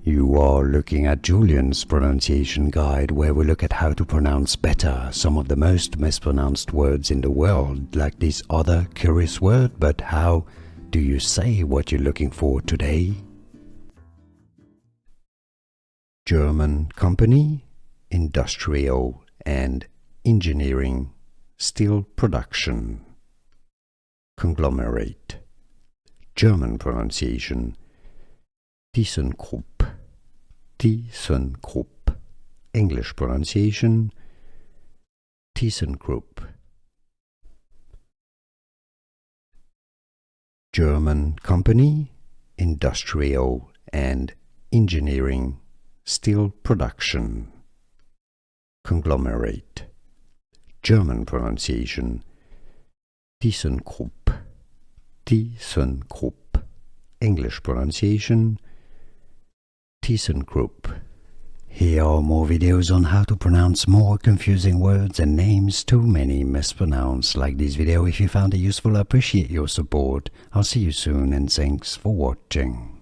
You are looking at Julian's pronunciation guide, where we look at how to pronounce better some of the most mispronounced words in the world, like this other curious word. But how do you say what you're looking for today? German company, industrial and engineering, steel production. Conglomerate. German pronunciation ThyssenKrupp. ThyssenKrupp. English pronunciation ThyssenKrupp. German company, industrial and engineering, steel production. Conglomerate. German pronunciation ThyssenKrupp. ThyssenKrupp. English pronunciation ThyssenKrupp. Here are more videos on how to pronounce more confusing words and names too many mispronounced. Like this video if you found it useful. I appreciate your support. I'll see you soon and thanks for watching.